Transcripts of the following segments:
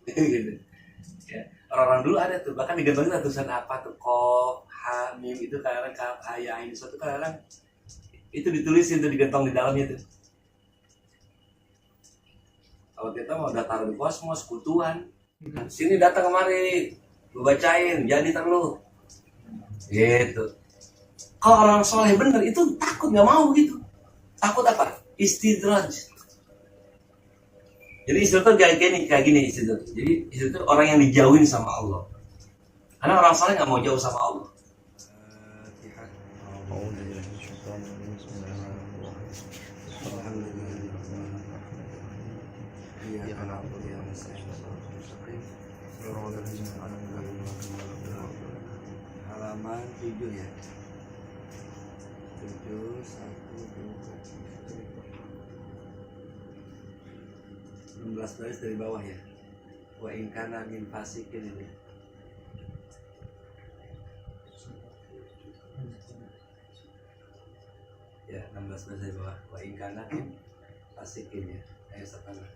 Gitu. Ya. Orang-orang dulu ada tuh, bahkan digantungin tulisan apa tuh, Qaf, Ha, Mim, itu kadang-kadang Kaf, Ha, Ya, Ain, suatu kadang-kadang itu ditulisin tuh, digantung di dalamnya tuh. Kalau kita mau taruh di kosmos, kutuan, sini datang kemari, gue bacain, jadi terlu, gitu. Kalau orang soleh bener itu takut, nggak mau gitu. Takut apa? Istidraj. Jadi istidraj kayak gini istidraj. Jadi istidraj orang yang dijauhin sama Allah. Karena orang soleh nggak mau jauh sama Allah. Halaman 7 ya. 7, 1, 2, 16 baris dari bawah ya. Wa in kana min fasikin ini. Ya, 16 baris dari bawah. Wa in kana min fasikin ya. Ayat setengah.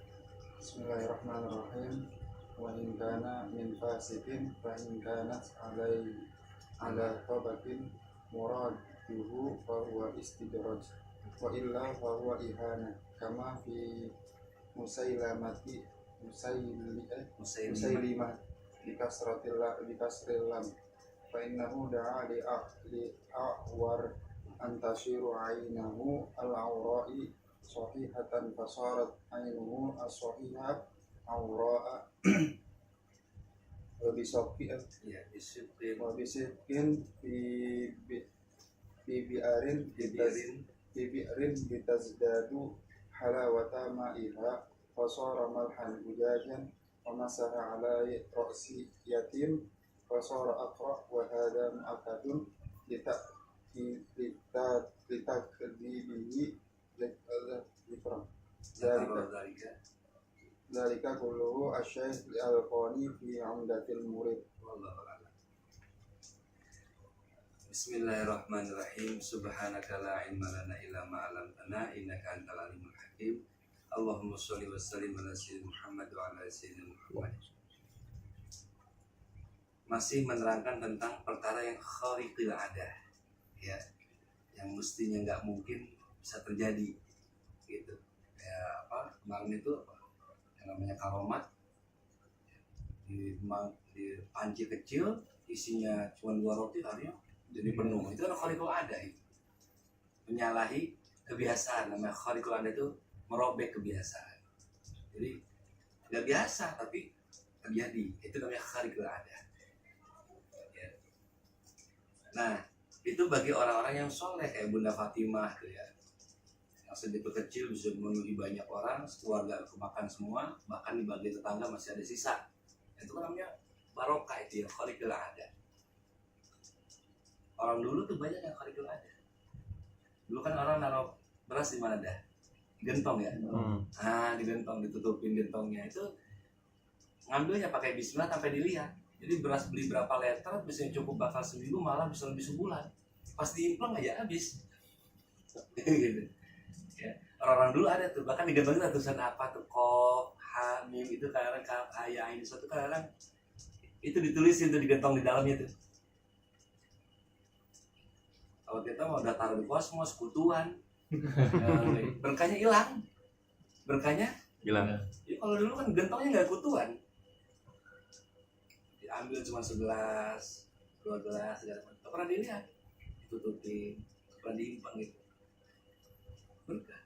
Bismillahirrahmanirrahim. Wa in kana min fasikin fa in kanat ala tabatin muraduhu fa huwa istidraj wa illa fa huwa ihana kama fi musailimah bikasril lam fa innahu da'a li a'war antashiru ainahu al-awra'i sahihatan fasarat ainuhu as-sahihah awra'a wa bisabqin fi bi'arin bitazdadu halawata ma'iha fasara malhan ujajan wa masaha ala ra'si yatim fasara aqra wa hadha mu'akadun litakdibihi Zalika kulluhu asy-syaikh al-Qani fi 'Umdatil Murid. Bismillahirrahmanirrahim. Subhanaka la ilma lana illa ma 'allamtana innaka antal alimul hakim. Allahumma shalli wa sallim ala sayyidina Muhammad wa ala sayyidina Muhammad. Masih menerangkan tentang perkara yang khariqil adah, ya, yang mestinya nggak mungkin bisa terjadi, gitu. Ya apa? Kemarin itu yang namanya karomat di panci kecil isinya cuma 2 roti akhirnya jadi penuh. Itu kan khariqul adah, itu menyalahi kebiasaan. Namanya khariqul adah itu merobek kebiasaan. Jadi nggak biasa tapi terjadi, itu namanya khariqul adah. Ya. Nah itu bagi orang-orang yang soleh kayak Bunda Fatimah tuh ya, yang sedikit kecil bisa memenuhi banyak orang, keluarga kemakan semua, bahkan di bagi tetangga masih ada sisa. Itu kan namanya barokah, itu ya khariqul adah. Orang dulu tuh banyak yang khariqul adah. Dulu kan orang naruh beras di mana dah? Gentong ya. Nah, digentong, ditutupin gentongnya itu, ngambilnya pakai bismillah sampai dilihat. Jadi beras beli berapa liter, biasanya cukup bakal seminggu, malah bisa lebih sebulan. Pas diimpleng aja habis. Gitu. Ya. Orang-orang dulu ada tuh, bahkan digentongin tulisan apa tuh, Qaf, Ha, Mim, itu kadang-kadang Kaf, Ha, Ya, Ain, suatu kadang-kadang itu ditulisin tuh, digentong di dalamnya tuh. Kalau kita mau taruh di kosmos, kutuan, berkahnya hilang. Berkahnya hilang. Ya, kalau dulu kan gentongnya nggak kutuan, diambil cuma 11, 12, nggak pernah dilihat, ditutupin, pernah diimpang gitu. Berkah.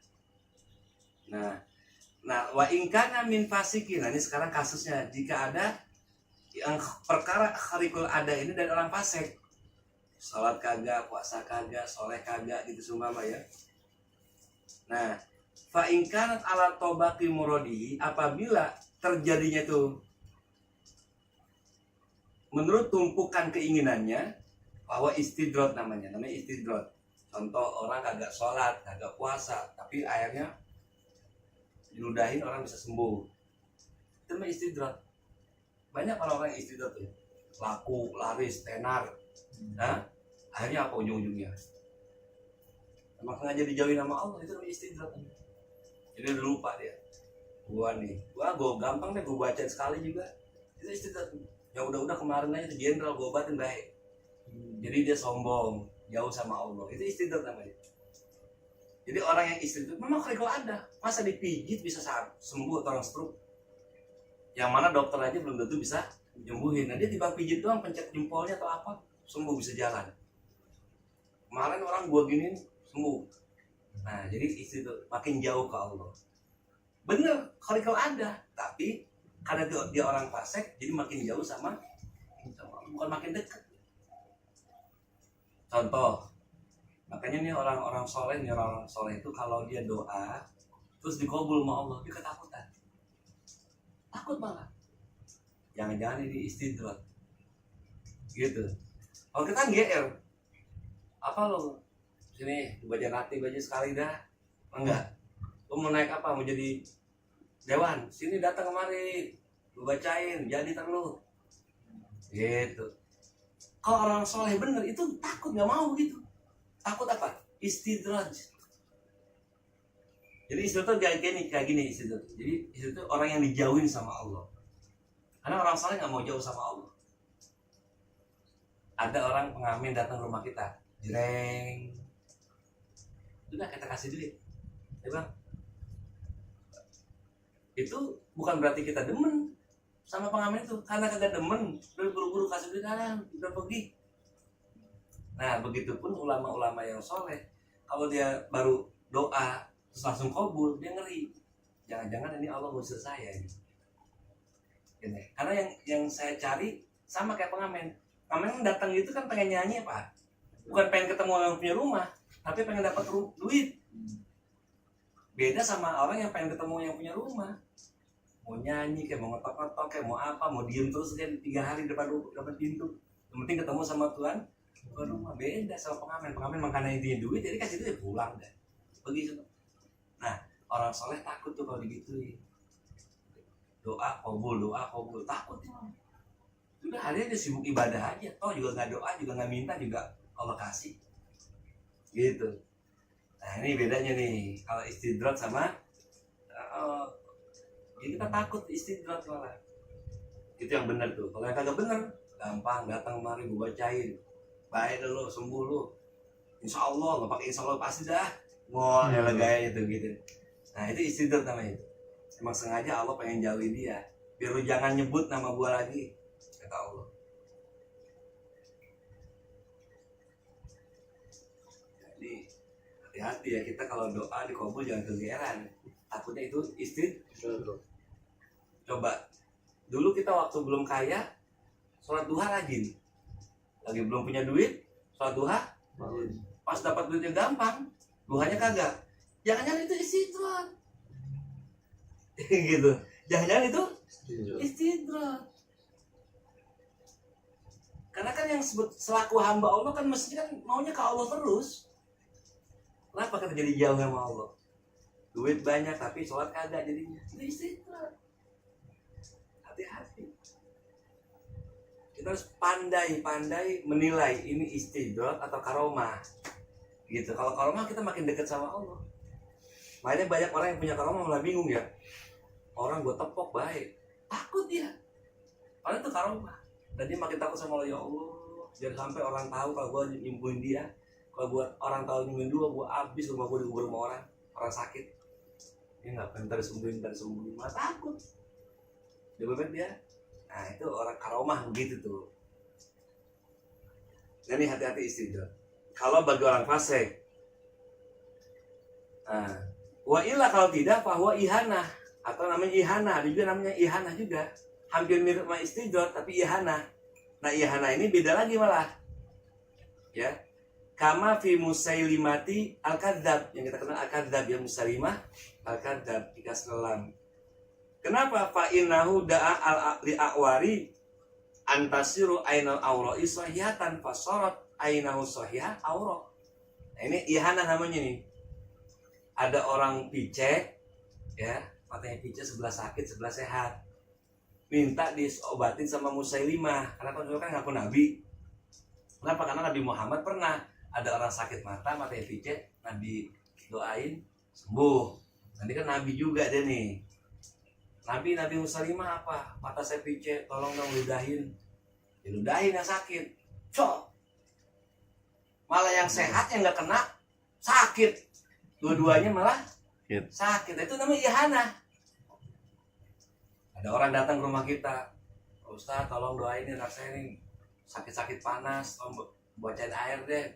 Nah, wa ingkana min fasikin. Nah, ini sekarang kasusnya, jika ada yang perkara khariqul ada ini dari orang fasik, sholat kagak, puasa kagak, soleh kagak, gitu seumpama ya. Nah, fa in kanat ala tobaqi muradi, apabila terjadinya itu menurut tumpukan keinginannya, bahwa istidrot namanya istidrot. Contoh, orang kagak sholat, kagak puasa, tapi akhirnya diludahin orang bisa sembuh, itu namanya istidrot. Banyak orang-orang yang istidrot tuh, laku, laris, tenar. Nah, akhirnya apa ujung-ujungnya? Emang sengaja dijauhin sama Allah, itu namanya istidrat. Jadi udah lupa dia. gua gampang deh gua bacain sekali juga. Itu istidraj. Ya udah kemarin aja jenderal gua obatin baik. Jadi dia sombong, jauh sama Allah. Itu istidraj namanya. Jadi orang yang istidraj memang kalau ada, masa dipijit bisa sembuh atau orang stroke. Yang mana dokter aja belum tentu bisa nyembuhin. Nah dia tiba pijit doang, pencet jempolnya atau apa, sembuh bisa jalan. Kemarin orang gua giniin sembuh. Nah jadi istidraj makin jauh ke Allah. Bener, kalau ada, tapi karena dia orang fasik, jadi makin jauh sama bukan makin dekat. Contoh, makanya nih orang-orang soleh itu kalau dia doa terus dikabul sama Allah, dia ketakutan, takut malah. Jangan-jangan ini istidraj, gitu. Kalau kita GR, apa lo? Sini baca nanti baca sekali dah, enggak? Lo mau naik apa? Mau jadi dewan? Sini datang kemari, lu bacain, jadi terlu. Gitu. Kalau orang soleh bener itu takut, nggak mau gitu. Takut apa? Istidraj. Jadi istidraj kayak gini istidraj. Jadi istidraj orang yang dijauhin sama Allah. Karena orang soleh nggak mau jauh sama Allah. Ada orang pengamen datang ke rumah kita, jreng. Udah kita kasih duit, ya bang. Itu bukan berarti kita demen sama pengamen itu, karena kagak demen, udah buru-buru kasih duit, udah pergi. Nah begitupun ulama-ulama yang soleh, kalau dia baru doa terus langsung kabul, dia ngeri, jangan-jangan ini Allah ngusir saya gitu. Karena yang saya cari sama kayak pengamen datang itu kan pengen nyanyi apa, bukan pengen ketemu orang punya rumah, tapi pengen dapat duit. Beda sama orang yang pengen ketemu yang punya rumah, mau nyanyi kayak mau ngetok-ngetok kayak mau apa, mau diem terus kayak 3 hari depan pintu, yang penting ketemu sama Tuhan rumah. Beda sama pengamen makanya intinya duit, jadi kasih duit pulang deh, pergi sana. Nah orang soleh takut tuh kalau digituin, doa kabul takut ya. Udah harinya dia sibuk ibadah aja, toh juga nggak doa juga nggak minta juga Allah kasih gitu. Nah ini bedanya nih kalau istidraj sama ya kita takut istidraj malah. Itu yang benar tuh. Kalau yang kagak benar, gampang datang kemari gue bacain, baik lo sembuh lo, insya Allah nggak pakai insya Allah pasti dah mau gaya itu gitu. Nah itu istidraj namanya. Emang sengaja Allah pengen jauhin dia biar lu jangan nyebut nama gua lagi, kata Allah. Jadi hati-hati ya kita kalau doa dikabul jangan kegeeran, takutnya itu istidraj. Coba dulu kita waktu belum kaya sholat duha rajin, lagi belum punya duit sholat duha, pas dapat duitnya gampang duhanya kagak, jangan-jangan itu istidraj. Gitu, jangan-jangan itu istidraj. Karena kan yang sebut selaku hamba Allah kan mestinya kan maunya ke Allah terus. Kenapa kita jadi jauh sama Allah? Duit banyak tapi sholat kagak jadinya. Itu istidraj. Hati-hati. Kita harus pandai-pandai menilai ini istidraj atau karomah. Gitu. Kalau karomah kita makin dekat sama Allah. Makanya banyak orang yang punya karomah malah bingung ya. Orang gue tepok baik, takut dia. Padahal itu karomah. Dan dia makin takut sama Allah, ya Allah. Jangan sampai orang tahu kalau gue nyembuhin dia. Kalau orang tahu nyembuhin dia, gue habis rumah gue dikubur sama orang sakit. Dia nggak pengen sembuhin, malah takut. Dia bebek dia. Nah itu orang karomah begitu tuh. Jadi hati-hati istidraj. Kalau bagi orang fasik, wa illa kalau tidak, bahwa ihanah atau namanya ihanah, ada juga namanya ihanah juga, hampir mirip sama istidraj tapi ihanah. Nah ihanah ini beda lagi malah, ya. Kama fi Musailimati al-Kadzab, yang kita kenal al-Kadzab ya, Musailimah al-Kadzab ikas kelam. Kenapa? Fa innahu da'a al-li'awari antasiru ainal awra'i sahihatan fasarat ainahu sahihah awra. Nah ini ihanah namanya nih. Ada orang picek, ya, matanya picek, sebelah sakit, sebelah sehat. Minta diobatin sama Musailimah, karena kan ngaku nabi. Kenapa? Karena Nabi Muhammad pernah ada orang sakit matanya picek, Nabi doain sembuh. Nanti kan Nabi juga dia nih. Nabi Muslimah apa? Mata saya pice, tolong dong ludahin. Diludahin yang sakit. Cok. Malah yang sehat yang nggak kena sakit. Dua-duanya malah sakit. Itu namanya ihanah. Ada orang datang ke rumah kita, Ustaz tolong doain anak saya ini sakit-sakit panas, tolong bacain air deh.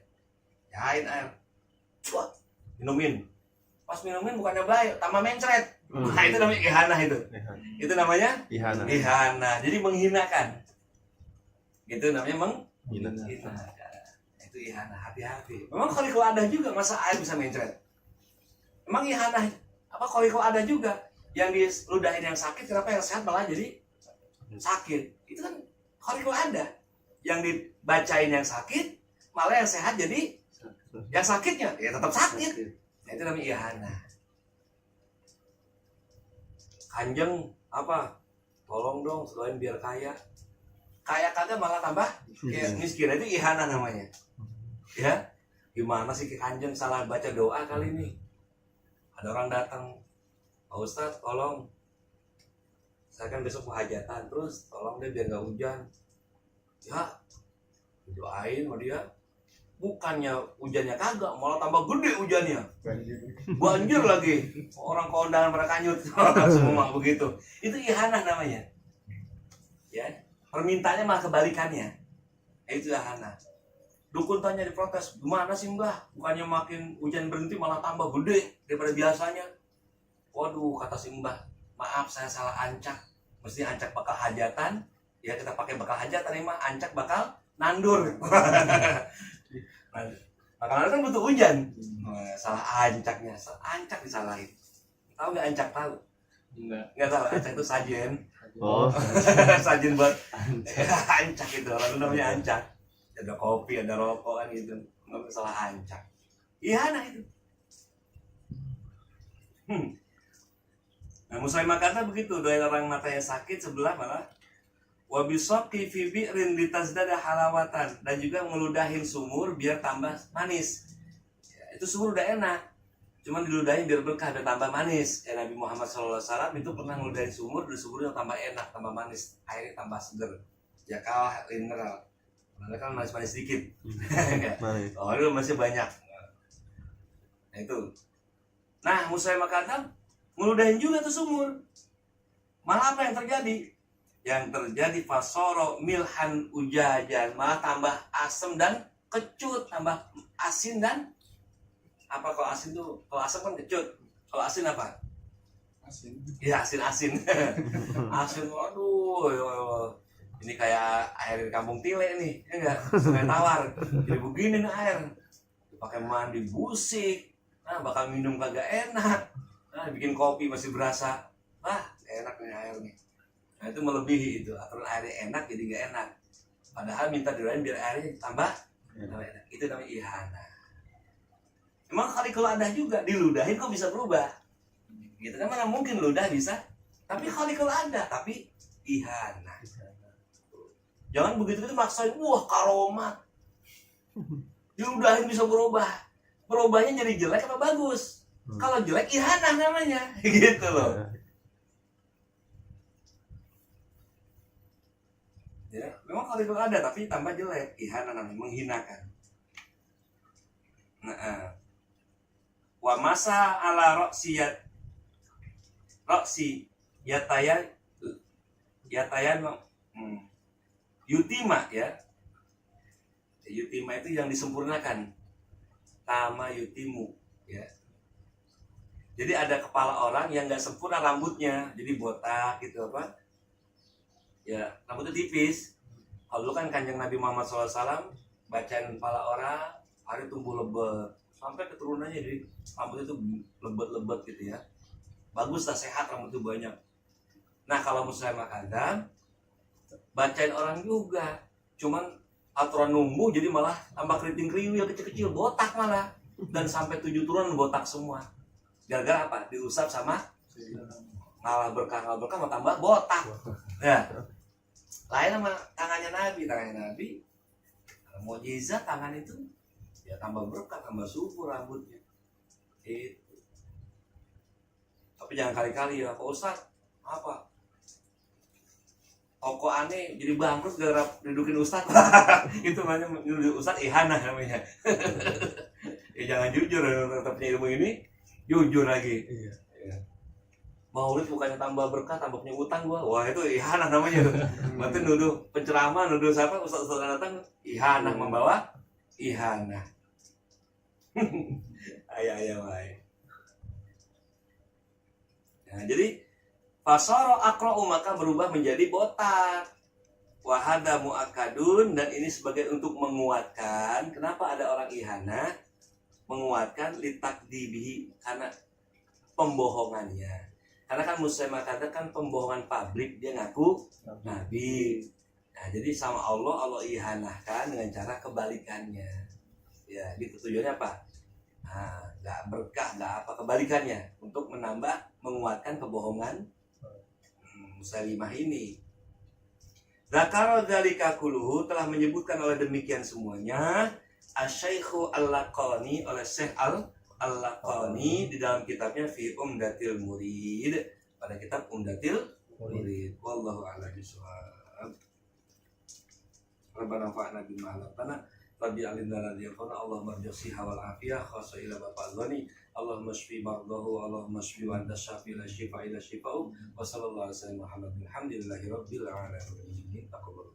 Yain air. Cok. Minumin. Pas minumin bukannya baik, tambah mencret. Nah itu namanya ihanah itu. Itu namanya ihanah. Jadi menghinakan. Itu namanya menghinakan. Itu ihanah, hati-hati. Memang kalau ada juga masa air bisa mencret. Memang ihanah apa kalau ada juga yang diludahin yang sakit, kenapa yang sehat malah jadi sakit? Itu kan kalau ada yang dibacain yang sakit, malah yang sehat jadi yang sakitnya ya tetap sakit. Nah, itu namanya ihanah. Kanjeng apa? Tolong dong selain biar kaya. Kaya kagak malah tambah kayak miskin. Itu ihanah namanya. Ya. Gimana sih Kanjeng salah baca doa kali ini? Ada orang datang, Pak Ustadz tolong, saya kan besok mau hajatan, terus tolong deh biar gak hujan. Ya, doain sama dia. Bukannya hujannya kagak, malah tambah gede hujannya. Banjir lagi. Orang kondangan merekanyut semua begitu. Itu ihanah namanya. Ya, permintaannya malah kebalikannya. Itu ihanah. Dukun tanya diprotes, gimana sih Mbah? Bukannya makin hujan berhenti malah tambah gede daripada biasanya. Waduh, kata si Mbah, maaf saya salah ancak. Mesti ancak bakal hajatan. Ya kita pakai bakal hajatan nih mah, ancak bakal nandur. Makanan kan butuh hujan. Salah ancaknya, ancak disalahin. Tahu nggak ancak tahu? Nggak tahu. Ancak itu sajen. Sajen buat ancak itu. Lalu namanya ancak. Ada kopi, ada rokok kan gitu. Nggak salah ancak. Ihanah itu. Nah, Muslimah kata begitu. Doain orang matanya sakit sebelah malah wabisaqi fi bi'rin litazdada halawatan, dan juga ngeludahin sumur biar tambah manis. Ya, itu sumur udah enak, cuman diludahin biar berkah, biar tambah manis. Ya, Nabi Muhammad SAW itu pernah ngeludahin sumur, dan sumurnya tambah enak, tambah manis, airnya tambah seger. Ya kalah mineral, mineral kan manis-manis sedikit. Oh itu masih banyak. Nah itu. Nah Muslimah kata ngeludahin juga tuh sumur. Malah apa yang terjadi? Yang terjadi fasoro milhan ujajan, malah tambah asam dan kecut, tambah asin dan apa? Kalau asin tuh, kalau asam kan kecut, kalau asin apa? Asin. Ya asin. Asin, waduh, ini kayak air kampung Tile nih, ya enggak? Sungai Tawar, jadi begini nih air, dipakai mandi busik, nah bakal minum kagak enak, nah bikin kopi masih berasa, enak nih air nih. Nah itu melebihi itu, aturan airnya enak jadi gak enak. Padahal minta diludahin biar airnya tambah enak. Itu namanya ihanah. Emang kalau ada juga diludahin kok bisa berubah? Gitu kan mana mungkin ludah bisa. Tapi kalau ada, tapi ihanah. Jangan begitu maksain, wah karomat. Diludahin bisa berubah. Berubahnya jadi jelek apa bagus? Kalau jelek ihanah namanya. Gitu loh. Ya, memang kalau ada tapi tambah jelek, ihanah namanya, menghinakan. Nah, wa masa ala roksi yatayan yutima ya. Yutima itu yang disempurnakan. Tama yutimu ya. Jadi ada kepala orang yang nggak sempurna rambutnya, jadi botak gitu apa? Ya, rambutnya tipis. Kalau dulu kan Kanjeng Nabi Muhammad SAW bacain kepala orang, hari tumbuh lebat, sampai keturunannya jadi rambutnya itu lebat-lebat gitu ya. Bagus lah, sehat, rambutnya banyak. Nah kalau Muslimah kadang bacain orang juga, cuman aturan numbuh jadi malah tambah keriting kriwil kecil-kecil, botak malah, dan sampai 7 turunan botak semua. Gara-gara apa? Diusap sama ngalah berkah mau tambah botak. Ya. Lain sama tangannya Nabi, mukjizat tangan itu ya tambah berkah, tambah subur rambutnya. Itu. Tapi jangan kali-kali ya Pak Ustadz, Apa? Toko aneh jadi bangkrut gara-gara dudukin ustad. Itu namanya nuduh ustad ihanah namanya. Jangan jujur, tetap punya ilmu ini jujur lagi. Iya. Maulid bukannya tambah berkah, tambah punya utang gua. Wah, itu ihanah namanya tuh. Berarti nuduh penceramah, nuduh siapa, ustaz-ustaz datang, ihanah, membawa ihanah. Ayah wae. Nah, jadi fasara aqra'u maka berubah menjadi botak. Wahada mu'akadun, dan ini sebagai untuk menguatkan. Kenapa ada orang ihanah? Menguatkan litakdibihi, karena pembohongannya. Karena kan Muslimah katakan pembohongan pabrik, dia ngaku nabi. Nah, jadi sama Allah ihanahkan dengan cara kebalikannya. Ya, gitu tujuannya apa? Nah, nggak berkah, nggak apa, kebalikannya untuk menambah, menguatkan kebohongan Muslimah ini. Zakara dzalika kulluhu, telah menyebutkan oleh demikian semuanya Asy-Syaikhu Al-Laqani, oleh Syekh Al-Laqani di dalam kitabnya Fi Umdatil Murid, pada kitab Umdatil Murid. Wallahu a'lam bishawab. Rabbana fa'na bima 'allamtana rabbi alimna ladzi yanfa'una Allahumma arzuqna wal afiyah khassa ila bapak dzani Allahumma shfi mardahu Allahumma shfi wa anta syafi la shifa ila shifa'u wa sallallahu alaihi wa sallam Muhammad alhamdulillahi rabbil alamin. Taqabbal.